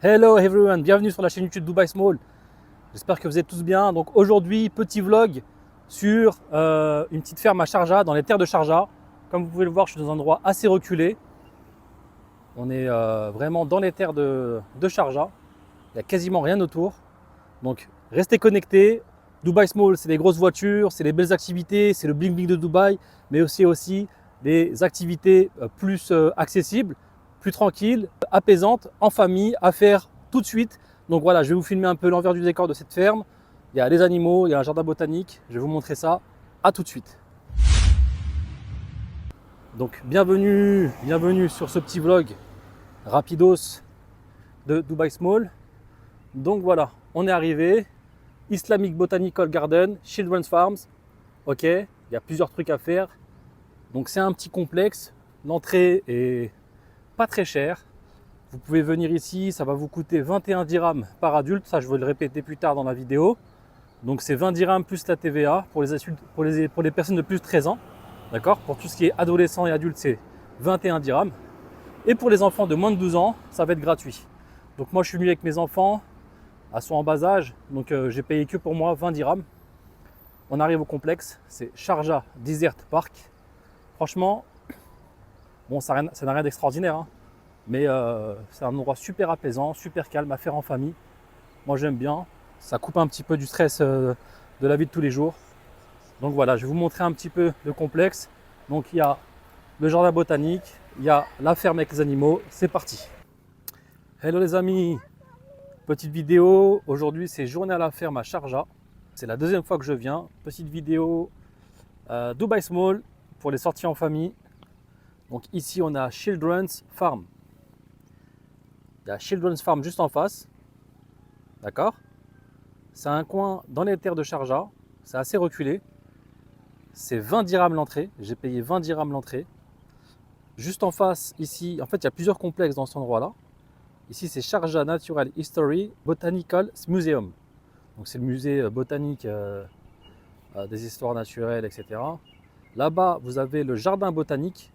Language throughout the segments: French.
Hello everyone, bienvenue sur la chaîne YouTube Dubai Small. J'espère que vous êtes tous bien. Donc aujourd'hui, petit vlog sur une petite ferme à Sharjah, dans les terres de Sharjah. Comme vous pouvez le voir, je suis dans un endroit assez reculé. On est vraiment dans les terres de Sharjah. Il n'y a quasiment rien autour. Donc restez connectés. Dubai Small, c'est les grosses voitures, c'est les belles activités, c'est le bling bling de Dubaï, mais aussi des activités plus accessibles, plus tranquilles, apaisantes, en famille, à faire tout de suite. Donc voilà, je vais vous filmer un peu l'envers du décor de cette ferme. Il y a les animaux, il y a un jardin botanique. Je vais vous montrer ça. À tout de suite. Donc bienvenue sur ce petit vlog rapidos de Dubai Small. Donc voilà, on est arrivé. Islamic Botanical Garden, Children's Farms. Ok, il y a plusieurs trucs à faire. Donc c'est un petit complexe. L'entrée est pas très chère. Vous pouvez venir ici, ça va vous coûter 21 dirhams par adulte. Ça, je vais le répéter plus tard dans la vidéo. Donc c'est 20 dirhams plus la TVA pour les adultes, pour les personnes de plus de 13 ans. D'accord. Pour tout ce qui est adolescent et adulte, c'est 21 dirhams. Et pour les enfants de moins de 12 ans, ça va être gratuit. Donc moi, je suis venu avec mes enfants. Elles sont en bas âge, donc j'ai payé que pour moi 20 dirhams. On arrive au complexe, c'est Sharjah Desert Park. Franchement, bon, ça n'a rien d'extraordinaire, hein, mais c'est un endroit super apaisant, super calme à faire en famille. Moi j'aime bien, ça coupe un petit peu du stress de la vie de tous les jours. Donc voilà, je vais vous montrer un petit peu le complexe. Donc il y a le jardin botanique, il y a la ferme avec les animaux, c'est parti. Hello les amis! Petite vidéo, aujourd'hui c'est journée à la ferme à Sharjah. C'est la deuxième fois que je viens. Petite vidéo Dubai Small pour les sorties en famille. Donc ici on a Children's Farm. Il y a Children's Farm juste en face. D'accord. C'est un coin dans les terres de Sharjah. C'est assez reculé. C'est 20 dirhams l'entrée. J'ai payé 20 dirhams l'entrée. Juste en face ici, en fait il y a plusieurs complexes dans cet endroit là. Ici, c'est Sharjah Natural History Botanical Museum. Donc, c'est le musée botanique des histoires naturelles, etc. Là-bas, vous avez le jardin botanique.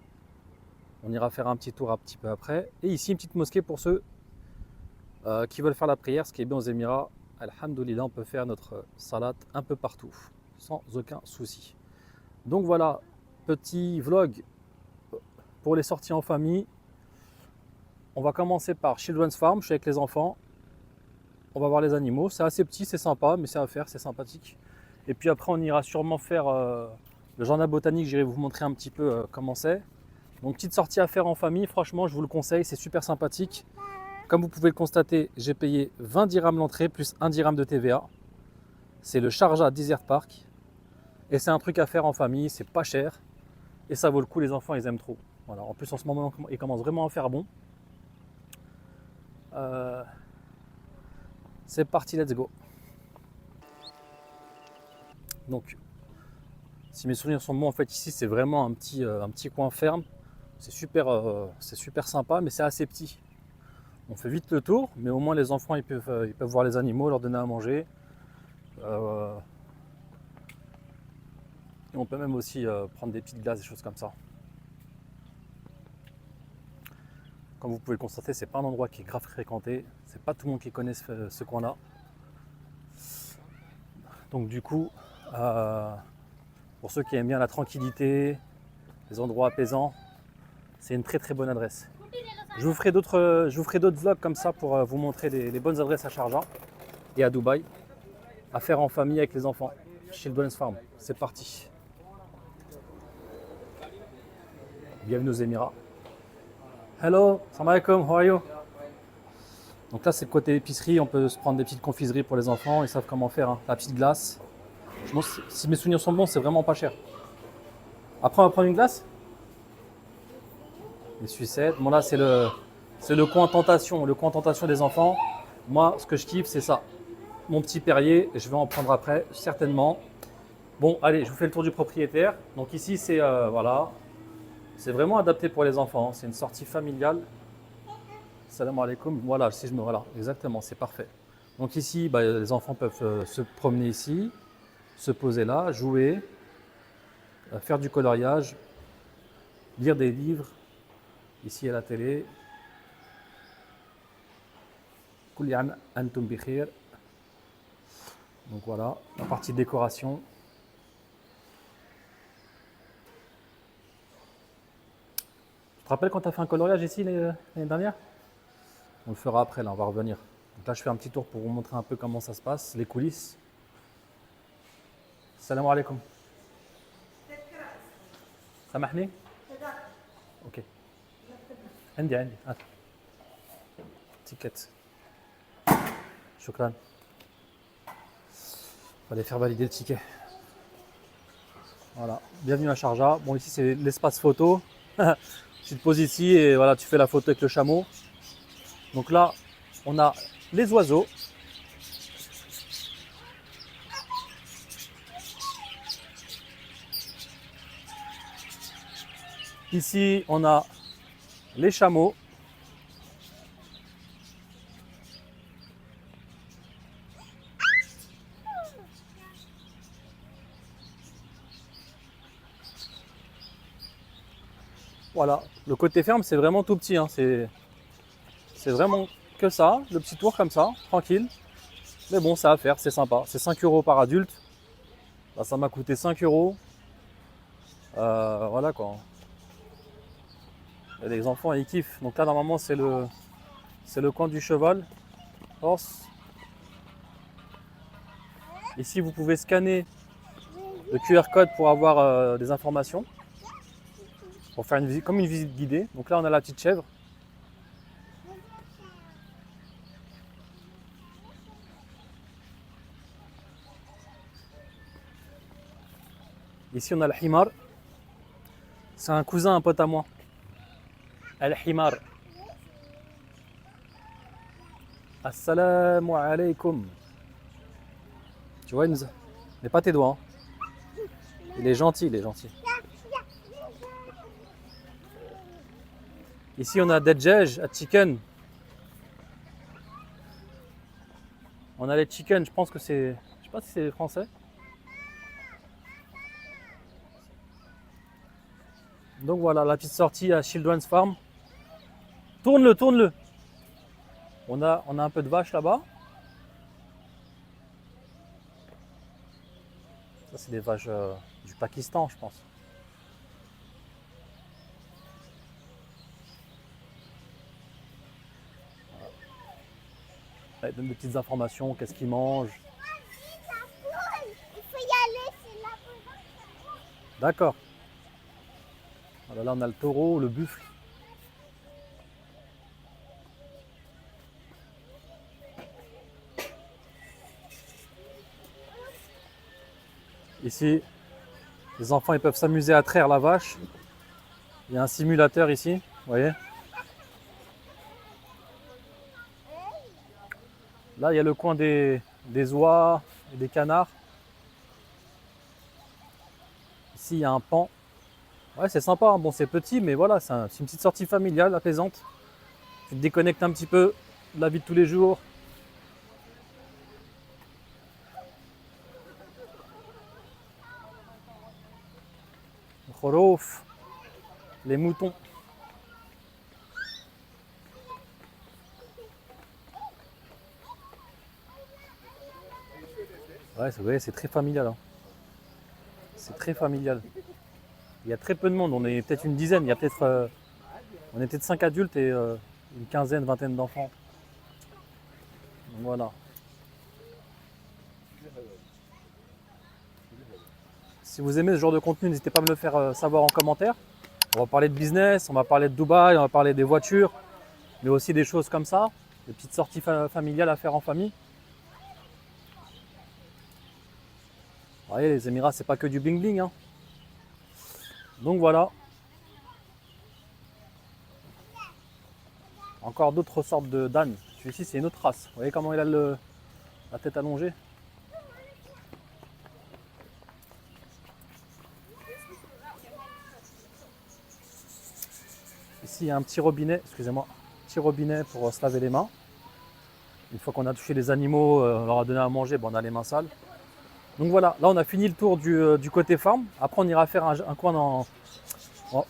On ira faire un petit tour un petit peu après. Et ici, une petite mosquée pour ceux qui veulent faire la prière. Ce qui est bien aux Émirats, alhamdoulilah, on peut faire notre salat un peu partout, sans aucun souci. Donc voilà, petit vlog pour les sorties en famille. On va commencer par Children's Farm, je suis avec les enfants. On va voir les animaux, c'est assez petit, c'est sympa, mais c'est à faire, c'est sympathique. Et puis après, on ira sûrement faire le jardin botanique, j'irai vous montrer un petit peu comment c'est. Donc petite sortie à faire en famille, franchement, je vous le conseille, c'est super sympathique. Comme vous pouvez le constater, j'ai payé 20 dirhams l'entrée, plus 1 dirham de TVA. C'est le Sharjah Desert Park. Et c'est un truc à faire en famille, c'est pas cher. Et ça vaut le coup, les enfants, ils aiment trop. Voilà. En plus, en ce moment, il commence vraiment à faire bon. C'est parti, let's go. Donc, si mes souvenirs sont bons, en fait, ici, c'est vraiment un petit coin ferme. C'est super sympa, mais c'est assez petit. On fait vite le tour, mais au moins les enfants, ils peuvent voir les animaux, leur donner à manger. Et on peut même aussi prendre des petites glaces, des choses comme ça. Comme vous pouvez le constater, c'est pas un endroit qui est grave fréquenté. C'est pas tout le monde qui connaît ce coin-là. Donc du coup, pour ceux qui aiment bien la tranquillité, les endroits apaisants, c'est une très bonne adresse. Je vous ferai d'autres vlogs comme ça pour vous montrer les bonnes adresses à Sharjah et à Dubaï, à faire en famille avec les enfants. Children's Farm, c'est parti. Bienvenue aux Émirats. Hello, salam alaikum, how are you? Donc là c'est le côté épicerie, on peut se prendre des petites confiseries pour les enfants, ils savent comment faire, hein. La petite glace. Si mes souvenirs sont bons, c'est vraiment pas cher. Après on va prendre une glace. Les sucettes. Bon là c'est le coin tentation, des enfants. Moi ce que je kiffe c'est ça. Mon petit Perrier, je vais en prendre après, certainement. Bon allez, je vous fais le tour du propriétaire. Donc ici c'est voilà. C'est vraiment adapté pour les enfants, c'est une sortie familiale. Salam alaikum, voilà, voilà, exactement, c'est parfait. Donc ici, les enfants peuvent se promener ici, se poser là, jouer, faire du coloriage, lire des livres. Ici à la télé. Kulli am antum bi khir. Donc voilà, la partie décoration. Tu te rappelles quand tu as fait un coloriage ici l'année dernière? On le fera après, là, on va revenir. Donc là, je fais un petit tour pour vous montrer un peu comment ça se passe, les coulisses. Salam alaikum. سامحني؟ Ok. عندي هات. Ticket. Shukran. Fallait faire valider le ticket. Voilà. Bienvenue à Sharjah. Bon, ici c'est l'espace photo. Tu te poses ici et voilà, tu fais la photo avec le chameau. Donc là, on a les oiseaux. Ici, on a les chameaux. Voilà, le côté ferme, c'est vraiment tout petit. Hein. C'est vraiment que ça, le petit tour comme ça, tranquille. Mais bon, ça à faire, c'est sympa. C'est 5 € par adulte. Bah, ça m'a coûté 5 €. Voilà quoi. Et les enfants, ils kiffent. Donc là, normalement, c'est le coin du cheval. Horse. Ici, vous pouvez scanner le QR code pour avoir des informations. Pour faire une visite, comme une visite guidée. Donc là, on a la petite chèvre. Ici, on a le himar. C'est un cousin, un pote à moi. Al-himar. Assalamu alaikum. Tu vois, il nous a... Mais pas tes doigts. Hein. Il est gentil, il est gentil. Ici, on a Dajjaj, à chicken. On a les chicken, je pense que c'est... Je sais pas si c'est français. Donc voilà, la petite sortie à Children's Farm. Tourne-le, tourne-le. On a un peu de vaches là-bas. Ça, c'est des vaches du Pakistan, je pense. Voilà. Elle donne des petites informations, qu'est-ce qu'ils mangent. Il faut y aller, c'est la poule. D'accord. Voilà, là, on a le taureau, le buffle. Ici, les enfants ils peuvent s'amuser à traire la vache. Il y a un simulateur ici, vous voyez. Là, il y a le coin des oies et des canards. Ici, il y a un pan. Ouais, c'est sympa, hein. Bon, c'est petit, mais voilà, c'est une petite sortie familiale, apaisante. Tu te déconnectes un petit peu de la vie de tous les jours. Khorof, les moutons. Ouais, vous voyez, c'est très familial. Hein. C'est très familial. Il y a très peu de monde, on est peut-être une dizaine, il y a peut-être on est peut-être 5 adultes et une quinzaine, vingtaine d'enfants. Donc voilà. Si vous aimez ce genre de contenu, n'hésitez pas à me le faire savoir en commentaire. On va parler de business, on va parler de Dubaï, on va parler des voitures, mais aussi des choses comme ça, des petites sorties familiales à faire en famille. Vous voyez, les Émirats, c'est pas que du bling bling. Hein. Donc voilà. Encore d'autres sortes d'ânes. Celui-ci, c'est une autre race. Vous voyez comment il a la tête allongée? Ici, il y a un petit robinet, excusez-moi, petit robinet pour se laver les mains. Une fois qu'on a touché les animaux, on leur a donné à manger, bon, on a les mains sales. Donc voilà, là on a fini le tour du côté farm. Après on ira faire un coin dans...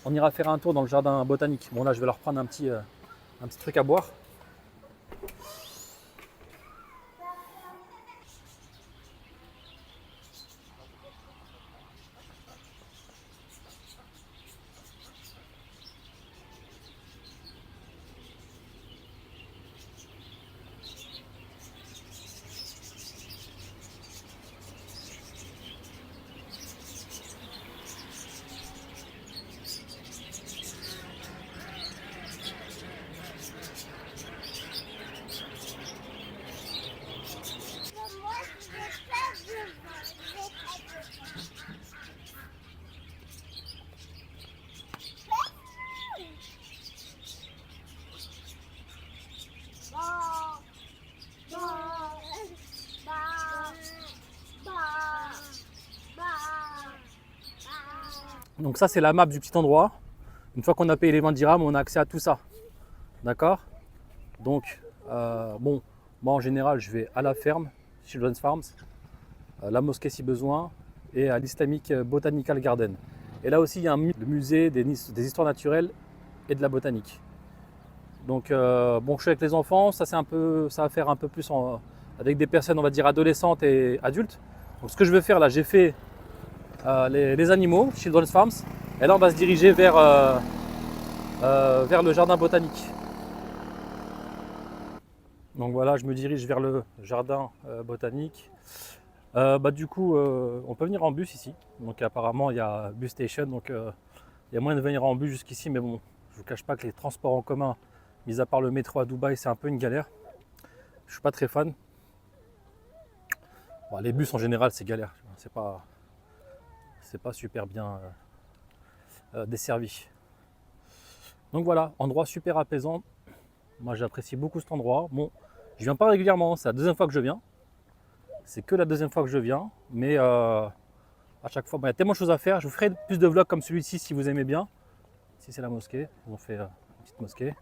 On ira faire un tour dans le jardin botanique. Bon là je vais leur prendre un petit truc à boire. Donc ça c'est la map du petit endroit. Une fois qu'on a payé les 20 dirhams, on a accès à tout ça. D'accord? Donc bon, moi en général je vais à la ferme, Children's Farms, à la mosquée si besoin, et à l'Islamic Botanical Garden. Et là aussi il y a le musée des histoires naturelles et de la botanique. Donc bon, je suis avec les enfants, ça va faire un peu plus avec des personnes, on va dire adolescentes et adultes. Donc ce que je veux faire là, j'ai fait les animaux, Children's Farms, et là on va se diriger vers le jardin botanique. Donc voilà, je me dirige vers le jardin botanique. Du coup, on peut venir en bus ici. Donc apparemment, il y a bus station, donc il y a moyen de venir en bus jusqu'ici. Mais bon, je vous cache pas que les transports en commun, mis à part le métro à Dubaï, c'est un peu une galère. Je suis pas très fan. Bon, les bus en général, c'est galère. C'est pas super bien desservi. Donc voilà, endroit super apaisant. Moi, j'apprécie beaucoup cet endroit. Bon, je viens pas régulièrement, c'est la deuxième fois que je viens. C'est que la deuxième fois que je viens, mais à chaque fois, il y a tellement de choses à faire. Je vous ferai plus de vlogs comme celui-ci si vous aimez bien. Ici, c'est la mosquée. Ils ont fait une petite mosquée.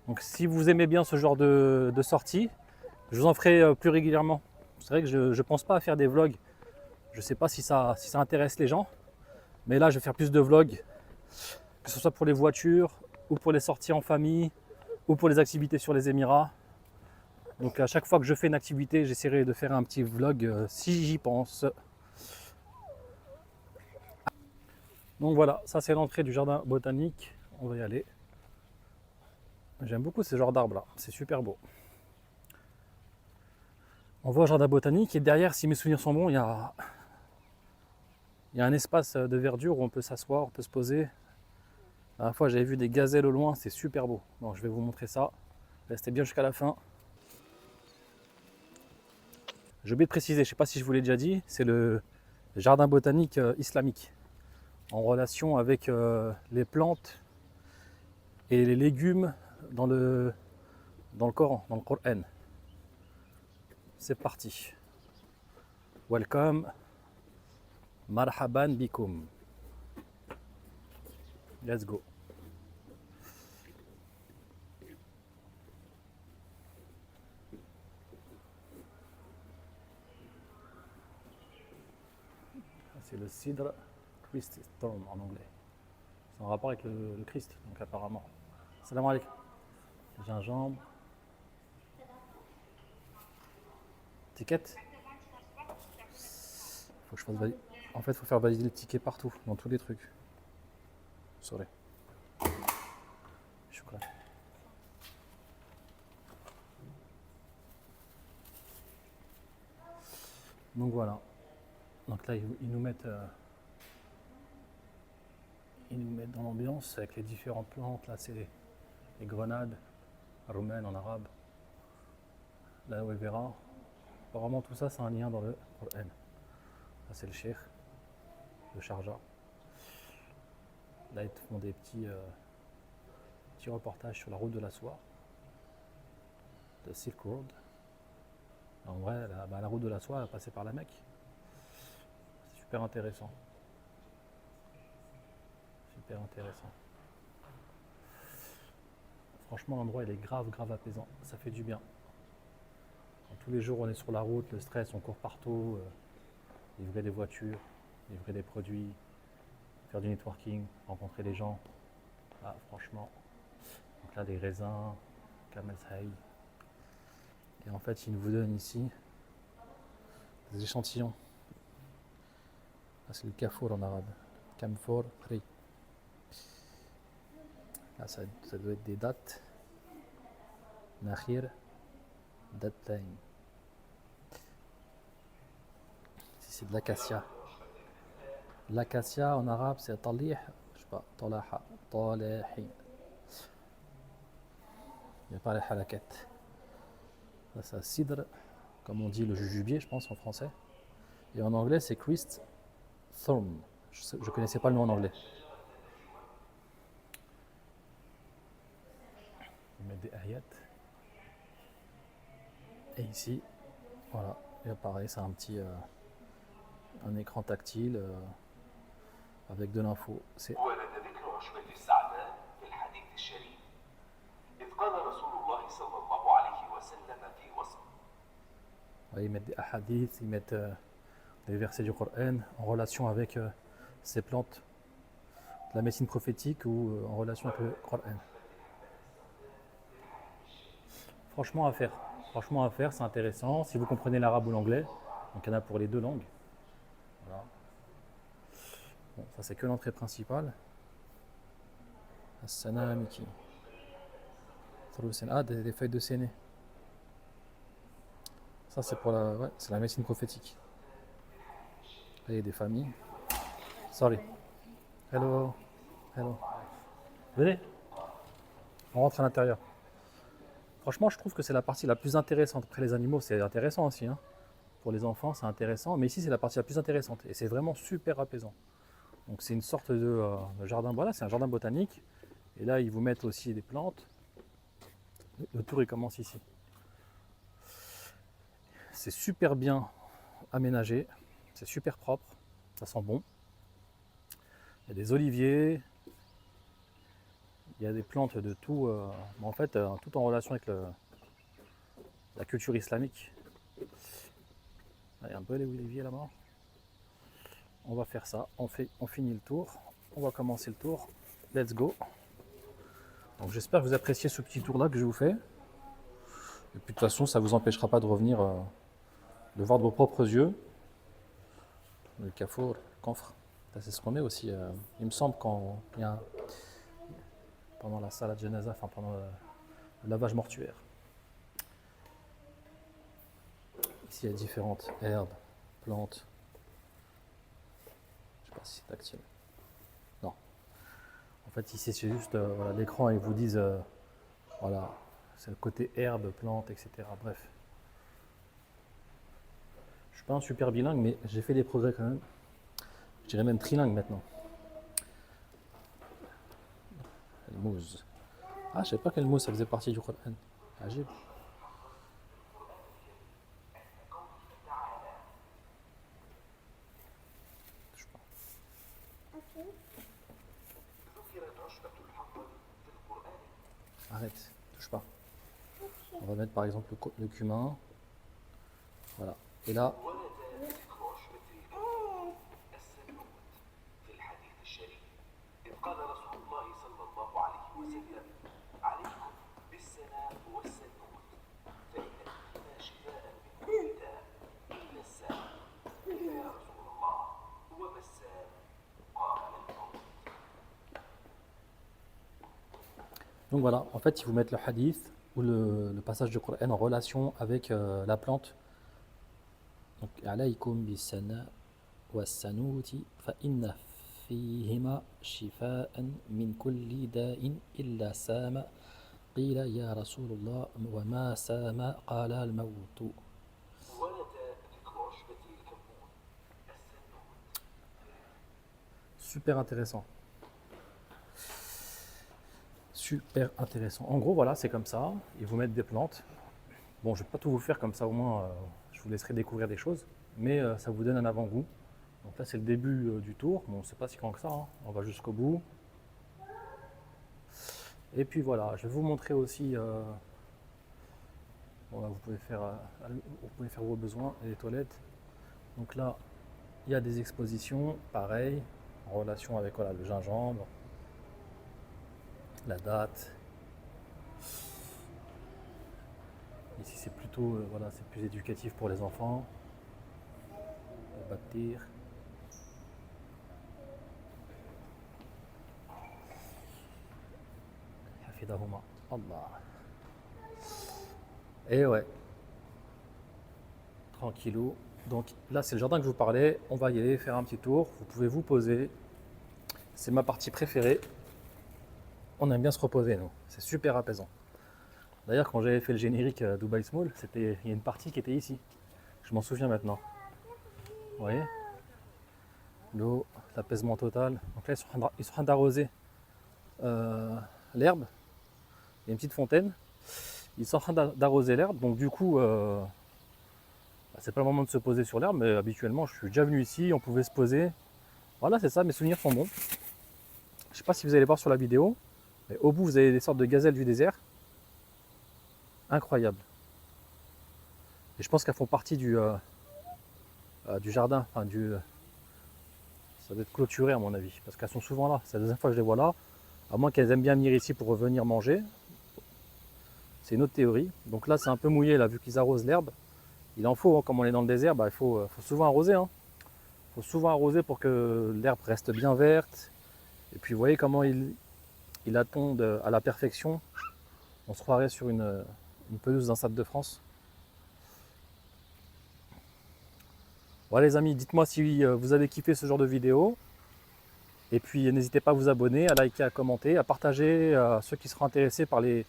Donc, si vous aimez bien ce genre de sortie, je vous en ferai plus régulièrement. C'est vrai que je ne pense pas à faire des vlogs. Je ne sais pas si ça intéresse les gens. Mais là, je vais faire plus de vlogs, que ce soit pour les voitures, ou pour les sorties en famille, ou pour les activités sur les Émirats. Donc à chaque fois que je fais une activité, j'essaierai de faire un petit vlog si j'y pense. Donc voilà, ça c'est l'entrée du jardin botanique. On va y aller. J'aime beaucoup ce genre d'arbres là, c'est super beau. On va au jardin botanique et derrière, si mes souvenirs sont bons, il y a un espace de verdure où on peut s'asseoir, on peut se poser. La dernière fois j'avais vu des gazelles au loin, c'est super beau. Donc je vais vous montrer ça. Restez bien jusqu'à la fin. J'ai oublié de préciser, je ne sais pas si je vous l'ai déjà dit, c'est le jardin botanique islamique, en relation avec les plantes et les légumes dans le Coran, dans le Coran. C'est parti. Welcome. Marhaban bikum. Let's go. C'est le cidre Christ Storm en anglais. C'est en rapport avec le Christ, donc apparemment. Salam alaikum. Gingembre. Ticket. Faut que je fasse valider. En fait, il faut faire valider le ticket partout, dans tous les trucs. Sorry. Shukran. Donc voilà. Donc là, ils nous mettent dans l'ambiance avec les différentes plantes. Là, c'est les grenades roumaines en arabe. L'aloe vera. Apparemment, tout ça, c'est un lien dans le Coran. Là, c'est le cheikh, le Sharjah. Là, ils te font des petits reportages sur la route de la soie, de Silk Road. En vrai, la route de la soie a passé par la Mecque. C'est super intéressant. Super intéressant. Franchement, l'endroit il est grave apaisant. Ça fait du bien. Quand tous les jours on est sur la route, le stress, on court partout, livrer des voitures, livrer des produits, faire du networking, rencontrer des gens. Ah, franchement. Donc là, des raisins, Camel Hay. Et en fait, ils vous donnent ici des échantillons. Là, c'est le kafour en arabe. Camphor Free. Là, ça doit être des dattes. Nakhir, Dattain. Ici, c'est de l'acacia. L'acacia en arabe, c'est talih. Je sais pas, talaha, talahi. Il n'y a pas les halakat. Là, c'est cidre, comme on dit le jujubier, je pense, en français. Et en anglais, c'est Christ Thorn. Je ne connaissais pas le nom en anglais. On met des ayats. Et ici, voilà. Et pareil, c'est un écran tactile avec de l'info. C'est ورد ذكر عشبة الثعلب في الحديث الشريف إذ قال رسول الله صلى الله عليه وسلم في وصف ouais, ils mettent des hadiths, ils mettent des versets du Coran en relation avec ces plantes, de la médecine prophétique ou en relation avec le Coran. Franchement à faire. Franchement à faire, c'est intéressant. Si vous comprenez l'arabe ou l'anglais, donc il y en a pour les deux langues. Voilà. Bon, ça c'est que l'entrée principale. As-sana Miki. Ah, des feuilles de séné. Ça c'est pour la, ouais, c'est la médecine prophétique. Là il y a des familles. Sorry. Hello. Hello. Venez. On rentre à l'intérieur. Franchement, je trouve que c'est la partie la plus intéressante. Après les animaux, c'est intéressant aussi. Hein. Pour les enfants, c'est intéressant. Mais ici, c'est la partie la plus intéressante. Et c'est vraiment super apaisant. Donc c'est une sorte de jardin. Voilà, c'est un jardin botanique. Et là, ils vous mettent aussi des plantes. Le tour, il commence ici. C'est super bien aménagé. C'est super propre. Ça sent bon. Il y a des oliviers. Il y a des plantes de tout, en fait, tout en relation avec la culture islamique. Il y a un peu les oliviers là-bas. On va faire ça, on finit le tour. On va commencer le tour. Let's go. Donc j'espère que vous appréciez ce petit tour-là que je vous fais. Et puis de toute façon, ça ne vous empêchera pas de revenir, de voir de vos propres yeux. Le cafour, le camphre. C'est ce qu'on met aussi, il me semble, quand il y a pendant la salat janaza, enfin pendant le lavage mortuaire. Ici, il y a différentes herbes, plantes. Je ne sais pas si c'est tactile. Non. En fait, ici, c'est juste voilà, l'écran et ils vous disent, voilà, c'est le côté herbe, plantes, etc. Bref. Je ne suis pas un super bilingue, mais j'ai fait des progrès quand même. Je dirais même trilingue maintenant. Le mouz. Ah, je sais pas quel mot ça faisait partie du Coran. Ajib. Touche pas. ذكرت عشبة الحنظل في القرآن Arrête, touche pas. On va mettre par exemple le cumin. Voilà. Et là, ورد ذكر عشبة الكمون السنوت في الحديث الشريف إذ قال رسول الله صلى الله عليه وسلم عليكم بالسناء والسنوت فإن فيهما شفاء من كل داء إلا السام قيل يا رسول الله وما السام قال الموت. donc voilà, en fait, ils vous mettent le hadith ou le passage du Coran en relation avec la plante. Donc, alaykum bisana wa sanuti fa inna fihima shifa'an min kulli da'in illa sama qila ya Rasulullah wa ma sama qala al-mawt. ورد ذكر عشبة الكمون السنوت. Super intéressant. Super intéressant. En gros, voilà, c'est comme ça. Ils vous mettent des plantes. Bon, je ne vais pas tout vous faire comme ça, au moins, je vous laisserai découvrir des choses. Mais ça vous donne un avant-goût. Donc là, c'est le début du tour. Bon, c'est pas si grand que ça. Hein. On va jusqu'au bout. Et puis voilà, je vais vous montrer aussi. Bon, là, vous pouvez faire vos besoins et les toilettes. Donc là, il y a des expositions, pareil, en relation avec voilà, le gingembre, la date. Ici, c'est plutôt, voilà, c'est plus éducatif pour les enfants. Le bâtir. Hafidahuma. Allah. Et ouais. Tranquillou. Donc là, c'est le jardin que je vous parlais. On va y aller faire un petit tour. Vous pouvez vous poser. C'est ma partie préférée. On aime bien se reposer, nous. C'est super apaisant. D'ailleurs, quand j'avais fait le générique Dubai Small, il y a une partie qui était ici. Je m'en souviens maintenant. Vous voyez? L'eau, l'apaisement total. Donc là, ils sont en train d'arroser l'herbe. Il y a une petite fontaine. Ils sont en train d'arroser l'herbe. Donc du coup, c'est pas le moment de se poser sur l'herbe, mais habituellement, je suis déjà venu ici. On pouvait se poser Voilà, c'est ça, mes souvenirs sont bons. Je sais pas si vous allez voir sur la vidéo, mais au bout, vous avez des sortes de gazelles du désert. Incroyable. Et je pense qu'elles font partie du jardin, enfin ça doit être clôturé à mon avis, parce qu'elles sont souvent là. C'est la deuxième fois que je les vois là, à moins qu'elles aiment bien venir ici pour revenir manger. C'est une autre théorie. Donc là, c'est un peu mouillé, là, vu qu'ils arrosent l'herbe. Il en faut, hein, comme on est dans le désert, bah, faut souvent arroser. Hein. Il faut souvent arroser pour que l'herbe reste bien verte. Et puis vous voyez comment il attond à la perfection. On se croirait sur une pelouse d'un Stade de France. Voilà les amis, dites-moi si vous avez kiffé ce genre de vidéo. Et puis n'hésitez pas à vous abonner, à liker, à commenter, à partager à ceux qui seront intéressés par les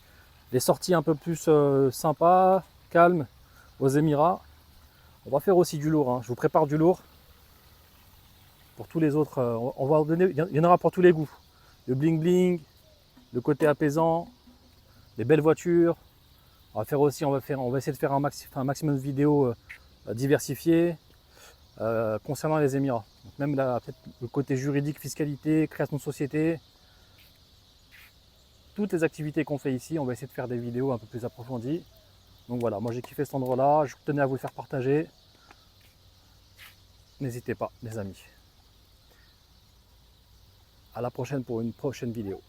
sorties un peu plus sympas, calmes aux Émirats. On va faire aussi du lourd, hein. Je vous prépare du lourd. Pour tous les autres, on va donner, il y en aura pour tous les goûts. Le bling bling, le côté apaisant, les belles voitures. On va essayer de faire un maximum de vidéos diversifiées concernant les Émirats. Donc même peut-être le côté juridique, fiscalité, création de société. Toutes les activités qu'on fait ici, on va essayer de faire des vidéos un peu plus approfondies. Donc voilà, moi j'ai kiffé cet endroit-là, je tenais à vous le faire partager. N'hésitez pas, les amis. À la prochaine pour une prochaine vidéo.